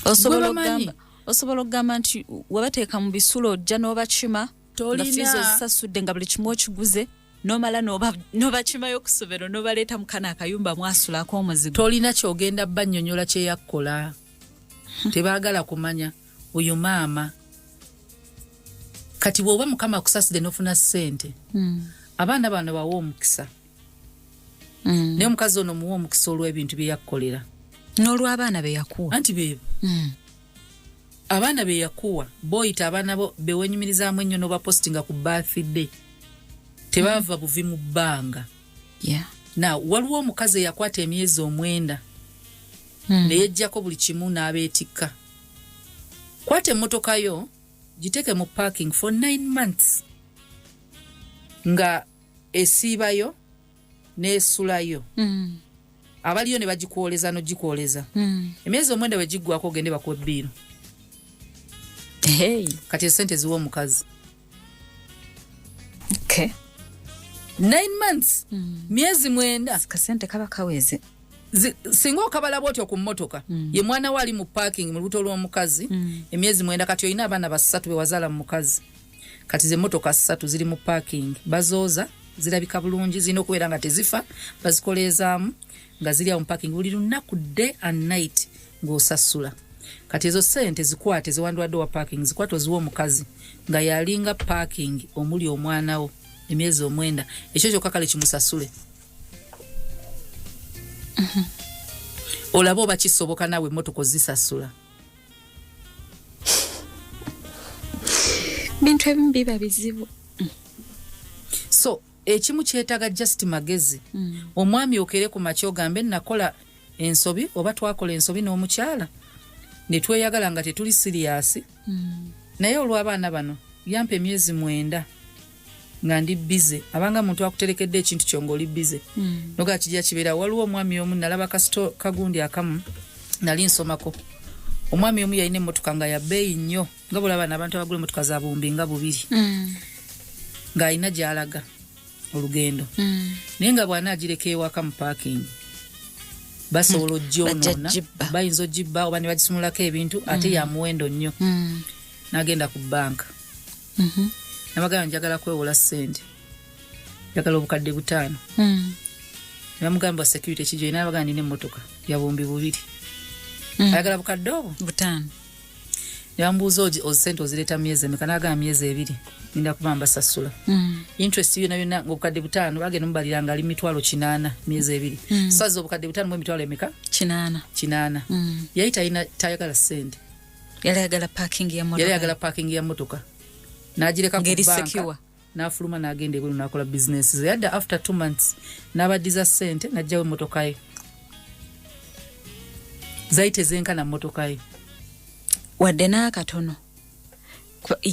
osobola okugamba nti wabateeka mu bisulo ojja n'obakima fiizi ozisasudde nga buli kimu okiguze n'omala n'obakimayo ku ssomero n'obaleeta mu kana akayumba mwasulako omuzigo tolina kyogenda bannyonnyola kye yakkola tebaagala kumanya oyo maama kati bw'oba mukama akusasudde n'ofuna ssente abaana bano bawa omukisa naye omukazi ono muwa omukisa olw'ebintu bye yakkolera n'olw'abaana be yakuwa anti beebo abaana be yakuwa boyita abaana bo bewenyumirizaamu ennyo n'obapostinga ku birthday tebava buvi mu bbanga na waliwo omukazi eyakwata emyezi 9 neyejjako buli kimu n'abeetikka kwata emmotoka yo giteeke mu parking for 9 months nga esiibayo n'esulayo abaliyo ne bagikuwoleza n'ogikwoleza emyezi 9 we giggwako ogende bakuwa ebbiiro kati esente ziwa omukazi 9 months myezi 9 kasente kaba kaweze singa okabala bwotyo ku mmotoka ye mwana we ali mu parking mu lubuto lw'omukazi emyezi 9 kati olina abaana 3 bewazaala mu mukazi kati ze mmotoka 3 ziri mu parking bazooza zirabika bulungi zirina okubeera nga tezifa bazikoleezaamu nga ziri awo mu parking buli lunaku day and night ng'osasula kati ezo ssente zikwate ziwandiwadde wa parking zikwate oziwa omukazi nga yalinga parking omuli omwana wo emyezi 9 ekyo kyokka kale kimusasule olaba oba kisoboka nawe emmotoka ozisasula. bintu ebimu biba bizibu. So ekimu kyetaaga just magezi. Omwami okere ku makyo gambe nakola ensobi oba twakola ensobi n'omukyala ne tweyagala nga tetuli serious. Naye olw'abaana bano yampa emyezi 9 nga ndi busy. Abanga muntu akuterekedde ekintu kyo ng'oli busy. Noga kijja kibeera waliwo omwami omu nalaba kagundi akamu nali nsomako. Omwami omu yalina emmotoka nga ya bbeeyi nnyo nga bulaba n'abantu abagula emmotoka za bumbi nga 2 ng'alina gy'alaga olugendo. Naye nga bw'ana agireka ewaka mu parking basobola ogyonoona bayinza ogibba oba ne bagisumulako ebintu ate ya muwendo nnyo. N'agenda ku banka. Nabagamba njagala kwewola ssente. Njagala obukadde 5. Namugamba security kijo ina abaganda nine emmotoka ya bumbi 2. Ayagala bukadde obwo 5. Yambuuza ozisente ozireta myezi emeka n'agamba myezi 2 ninda kubamba sasula. Interest yonna ng'obukadde 5 bagenda mubalira nga ali 800 myezi 2. Sazo obukadde 5 mu 800 emeka 8. Yayita ina tayagala ssente. Yali ayagala parking ya motoka. N'agireka ku banka n'afuluma n'agenda ebweru n'akola business ze. Yadda after 2 months n'abaddiza ssente n'ajjawo emmotoka ye. Zaite zenkana mmotoka ye. Wadde n'akatono.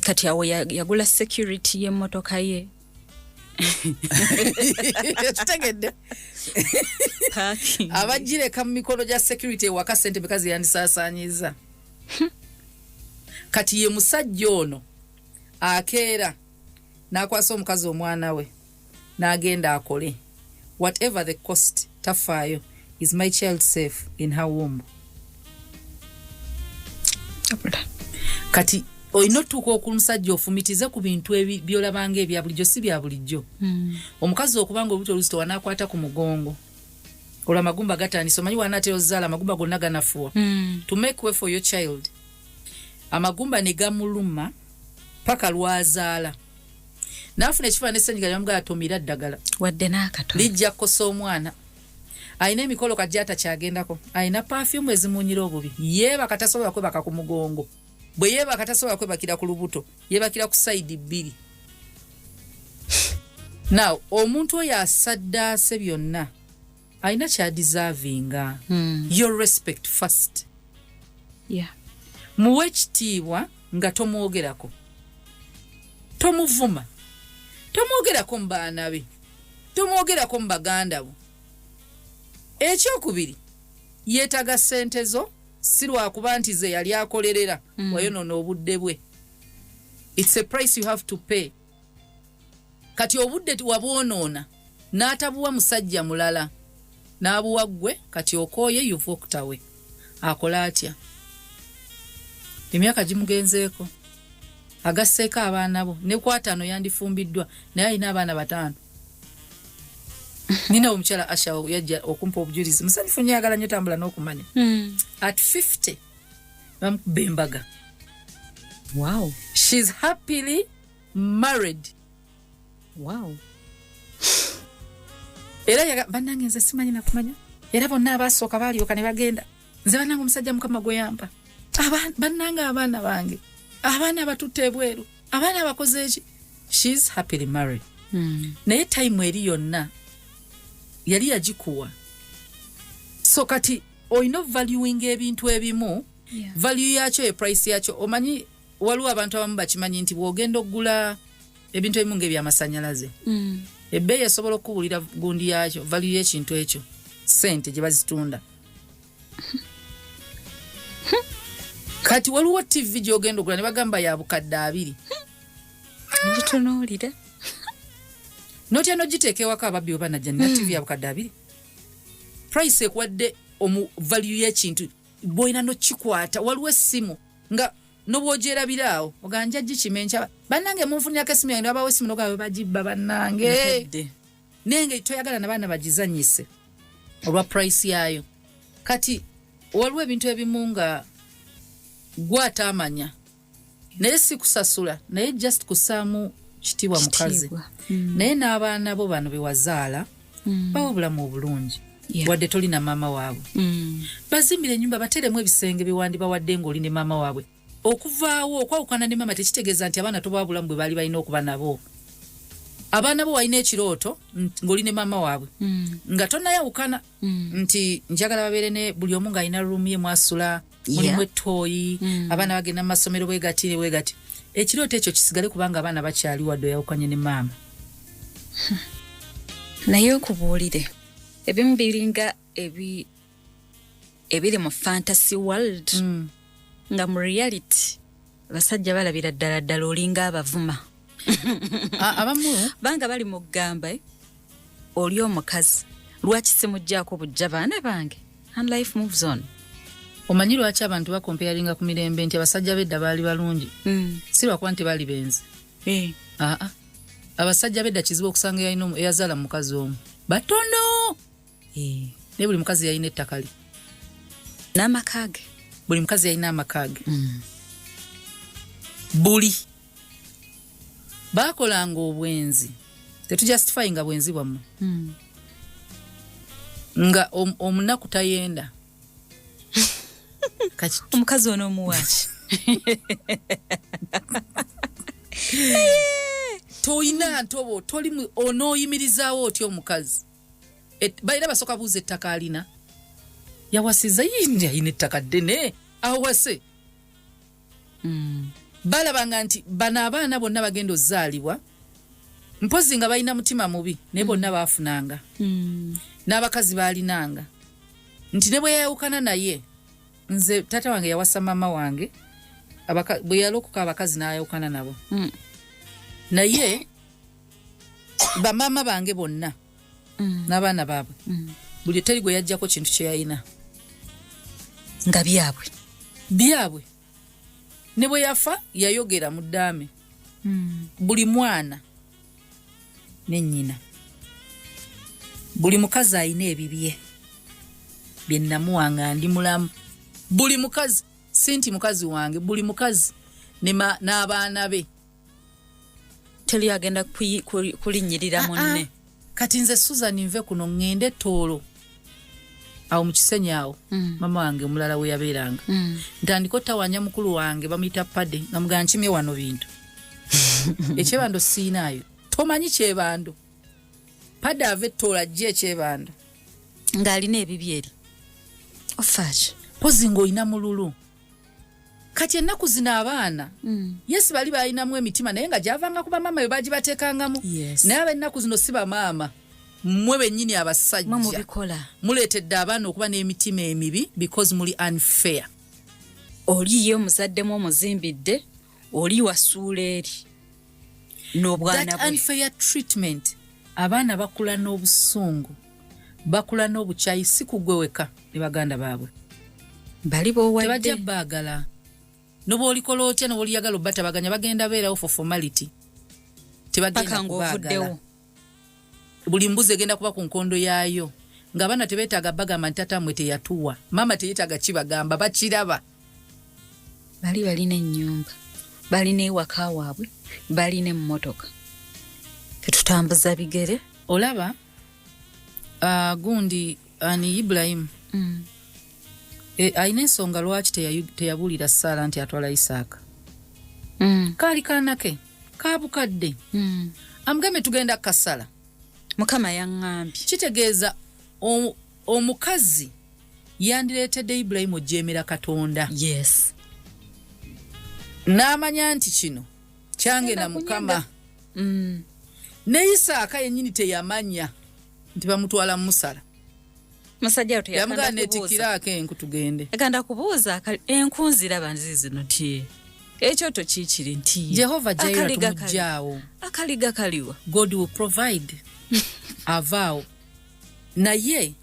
Kati awo yagula security y'emmotoka ye. Tutegedde. Abagireka mu mikono gya security ewaka ssente bekazi yandisaasaanyiza. Kati ye musajja ono akeera n'akwasa omukazi omwana we n'agenda akole whatever the cost tafaayo is my child safe in her womb. Kati oyina otuuka okumusajja ofumitize ku bintu byolabanga ebya bulijjo si bya bulijjo. Omukazi okubanga olubuto olusto wanaakwata ku mugongo olwa amagumba gatandise omanyi wanaatera ozaala amagumba gonna ganafuwa. To make way for your child amagumba ne gamuluma paka lwazaala n'afuna ekifaananyi essenyiga lyamugaa atomira ddagala wadde n'akato lijja kukosa omwana. Ayina emikolo kajjata kyagendako. Ayina perfume ezimunyira obubi. Yeebaka tasobola kwebaka ku mugongo. Bwe yeebaka tasobola kwebakira ku lubuto. Yeebakira ku side 2. Now omuntu oyo asaddaase byonna ayina kya deservinga. Your respect first. Yeah. Muwe ekitiibwa nga tomwogerako. Tomuvuma. Tomwogerako mu baana be. Tomwogerako mu baganda bo. Ekyokubiri yeetaga ssente zo si lwakuba nti ze yali akolerera wayonoona obudde bwe. It's a price you have to pay. Kati obudde wabwonoona n'atabuwa musajja mulala n'abuwa ggwe kati okooye you've walked away. Akola atya? Emyaka gimugenzeeko agasseeko abaana bo ne kwatano yandifumbiddwa naye alina abaana 5. Nina omukyala Asha yajja okumpa obujulizi musanifu nyagala nnyo tambula n'okumanya. At 50 bamukubba embaga. Wow. She's happily married. Wow. Era bannange nze simanyi nakumanya. Era bonna abasooka baalyoka ne bagenda. Nze bannange omusajja Mukama gwe yampa. Bannange abaana bange. Abaana abatutte ebweru. Abaana abakoze eki. She's happily married. Naye time eri yonna yali yagikuwa. So kati oyina valuing ebintu ebimu. Value yakyo e price yakyo. Omanyi waliwo abantu abamu bakimanyi nti bw'ogenda oggula ebintu ebimu ng'ebyamasanyalaze. Ebbeeyi esobola okuwulira gundi yakyo value y'ekintu ekyo ssente gye bazitunda. Kati waliwo TV gy'ogenda ogula ne bagamba ya bukadde 2. Ngitunuulira. Notya nogiteeka ewaka ababbi oba najja na TV ya bukadde 2. Price ekwadde value y'ekintu bw'olina nokikwata waliwo essimu nga nobwogyerabiraawo oganja gikimenca bannange munfunyako essimu yange abawo essimu nogawe bagibba bannange nenge toyagala nabaana bagizanyise olwa price yayo. Kati waliwo ebintu ebimu nga gwata amanya naye si kusasula naye just kusaamu kitiibwa mukazi naye n'abaana bo bano bewazaala bawa obulamu obulungi. wadde tolina maama waabwe bazimbire ennyumba bateremu ebisenge biwandibwa wadde ng'oli ne maama waabwe okuvaawo okwawukana ne maama tekitegeeza nti abaana toba bulamu bwe baali balina okuba nabo abaana bo walina ekirooto ng'oli ne maama waabwe nga tonnayawukana nti njagala babeere ne buli omu ng'alina ruumu ye mwasula mulimu ettooyi abaana bagenda mu masomero bwe gati ekirooto ekyo kisigale kubanga abaana bakyali wadde oyawukanye ne maama naye okubuulire ebimu biringa ebiri mu fantasy world nga mu reality basajja balabira ddala olinga abavuma abamu banga bali mu kugamba oli omukazi lwaki simujjaako bujja baana bange and life moves on. Omanyi lwaki abantu bakompeyalinga ku mirembe nti abasajja bedda baali balungi si lwakuba nti baali benzi abasajja bedda kizibu okusanga eyazaala mu mukazi omu batono naye buli mukazi yalina ettaka lye n'amakage buli mukazi yalina amakage buli baakolanga obwenzi tetujustifyinga bwenzi bwammwe nga omunaku tayenda omukazi ono omuwaaki toyina ntobo toli onooyimirizaawo otyo omukazi balina basooka buuza ettaka alina yawasiza yina ettaka ddene awase balabanga nti bano abaana bonna bagenda ozaalibwa mpozi nga balina mutima mubi naye bonna baafunanga n'abakazi baalinanga nti ne bwe yayawukana naye nze taata wange yawasa maama wange bwe yalokoka abakazi n'ayawukana nabo naye bamaama bange bonna n'abaana baabwe buli teri gwe yajjako kintu kye yalina nga byabwe ne bwe yafa yayogera mu ddaame buli mwana ne nnyina buli mukazi alina ebibye bye namuwanga ndi mulamu buli mukazi si nti mukazi wange buli mukazi n'abaana be teri agenda kulinnyirira munne kati nze Susan nve kuno ngende toolo awo mu kisenyi awo mama wange omulala we yabeeranga ntandika ottawanya mukulu wange bamuyita Pade nga mugamba nkimye wano bintu ekyebando siinaayo tomanyi kyebando Pade ave ettoola ajja ekyebando ng'alina ebibyeri ofaaki pozi ng'olina mululu kati ennaku zino abaana yesi bali balinamu emitima naye nga gyavanga kuba maama we bagibateekangamu naye ab'ennaku zino si bamaama mmwe bennyini abasajja muleetedde abaana okuba n'emitima emibi because muli unfair oliyo omuzaddemu omuzimbidde oli wasuula eri n'obwana bwe unfair treatment abaana bakula n'obusungu bakula n'obukyayi si kugwe weka ne baganda baabwe bali b'owadde tebajja baagala n'oboolikola otya n'obooliyagala obbatabaganya bagenda beerawo for formality tebagenda kubaagala buli mbuzi egenda kuba ku nkondo yaayo ng'abaana tebeetaaga bagamba nti tatamwe teyatuwa maama teyeetaaga kibagamba bakiraba bali balina ennyumba balina ewaka waabwe balina emmotoka tetutambuza bigere olaba gundi ani Ibrahim alina ensonga lwaki teyabuulira Saara nti atwala Isaaka kaali kaanake kaabukadde amugambe tugenda kasala mukama yaŋŋambye kitegeeza omukazi yandireetedde Ibrahim ojeemera Katonda n'amanya nti kino kyange na Mukama ne Isaaka yennyini teyamanya nti bamutwala mu musala musajja yamugamba netikiraako enku tugende agenda kubuuza enku nziraba nzizino nti ekyoto kiikiri nti Jehova Jaira tumujjaawo akaliga kaliwa God will provide avaawo naye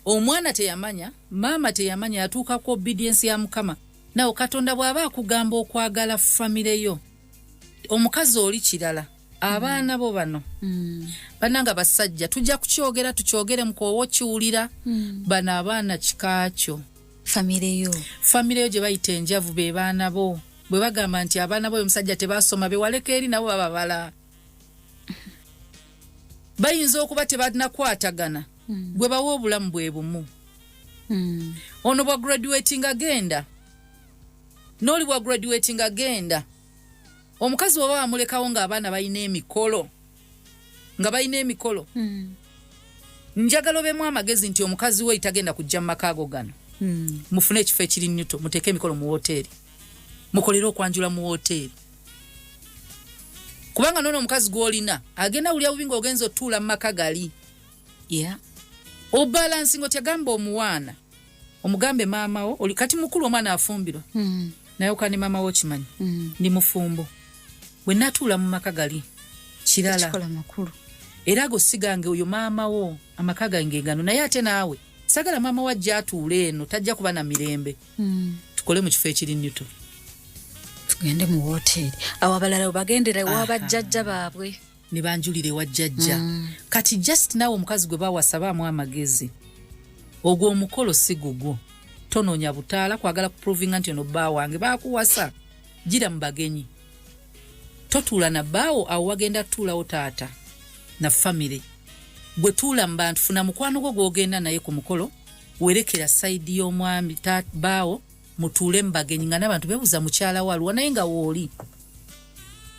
omwana teyamanya maama teyamanya yatuuka ku obedience ya Mukama nawo Katonda bw'aba akugamba okwagala famire yo omukazi oli kirala abaana bo bano bananga basajja tujja kukyogera tukyogere mukoowo kiwulira bano abaana kikaakyo famire yo gye bayita enjavu be baana bo bwe bagamba nti abaana bo omusajja tebasoma bewaleka eri nabo bababala bayinza okuba tebanakwatagana gwe bawa obulamu bwe bumu. Ono bwa graduating agenda. Noli bwa graduating agenda. Omukazi baba amulekawo ng'abaana balina emikolo. Njagala obemu amagezi nti omukazi we itagenda kujja mu maka ago gano. Mufune ekifo ekiri Newton, muteeke emikolo mu hoteri. Mukolera okwanjula mu hoteri. Kubanga nono omukazi gw'olina agenda ulya bubi ng'ogenza otuula mu maka gali. Yeah. Obalansi ng'otyagamba omuwaana. Omugambe maama wo, oli kati mukulu omwana afumbirwa. Naye okani maama wo kimanyi. Ndi mufumbo. Bwe natuula mu maka gali. Kirala. Ekikola makulu. Era ago sigange oyo maama wo amaka gange gano. Naye ate naawe sagala maama wa ajja atuule eno tajja kuba na mirembe. Tukole mu kifo ekiri Newton. Tugende mu hoteri. Awo abalala bagendera wa bajjajja baabwe. Ne banjulire wa jjajja. Kati just nawe omukazi gwe bawasabaamu amagezi. Ogwo omukolo si gugwo. Tonoonya butaala kwagala kuprovinga nti ono bba wange baakuwasa. Gira mu bagenyi. Totuula na bbaawo awo wagenda tuulawo taata na family. Gwe tuula mu bantu funa mukwano gwo gw'ogenda naye ku mukolo. Werekera sayidi y'omwami bbaawo mutuule mu bagenyi nga n'abantu beebuuza mukyala wa aluwa naye nga wooli.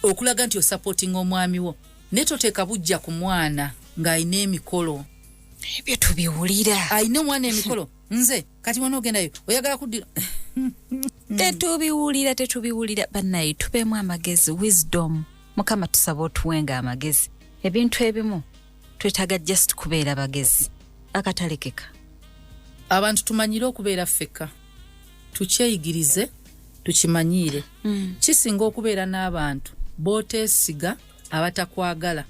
Okulaga nti osupporting omwami wo. Ne toteeka bujja ku mwana ng'ayina emikolo. Ebyo tubiwulira. Ayina omwana emikolo. Nze kati mwana ogendayo oyagala kuddira. Tetubiwulira bannaye tubeemu amagezi wisdom. Mukama tusaba otuwenga amagezi. Ebintu ebimu twetaaga just kubeera bagezi akatalekeka. Abantu tumanyire okubeera ffekka. Tukyeyigirize tukimanyiire. Kisinga okubeera n'abantu booteesiga abatakwagala.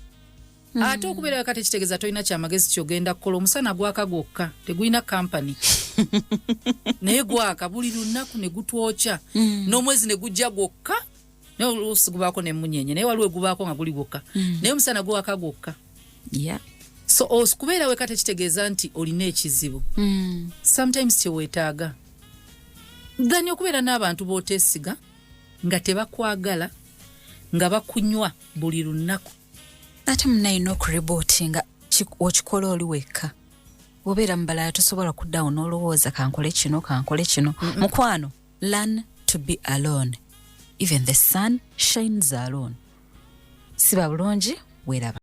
Ate okubeera kati kitegeeza tolina kyamagezi kyogenda kukola. Omusana gwaka gwokka tegulina kampani. Naye gwaka buli lunaku ne gutwokya. N'omwezi ne gujja gwokka. Naye oluusi gubaako n'emmunyenye. Naye waliwo gubaako nga guli gwokka. Naye omusana gwaka gwokka. Yeah. So okubeera weka tekitegeeza nti olina ekizibu. Sometimes kyeweetaaga. Then okubeera n'abantu booteesiga nga tebakwagala nga bakunywa buli lunaku. Ate munayina okuribootinga okikola oli wekka. Obeera mu balala tosobola kuddawo n'olowooza kankole kino. Mukwano, learn to be alone. Even the sun shines alone. Siba bulungi, weeraba.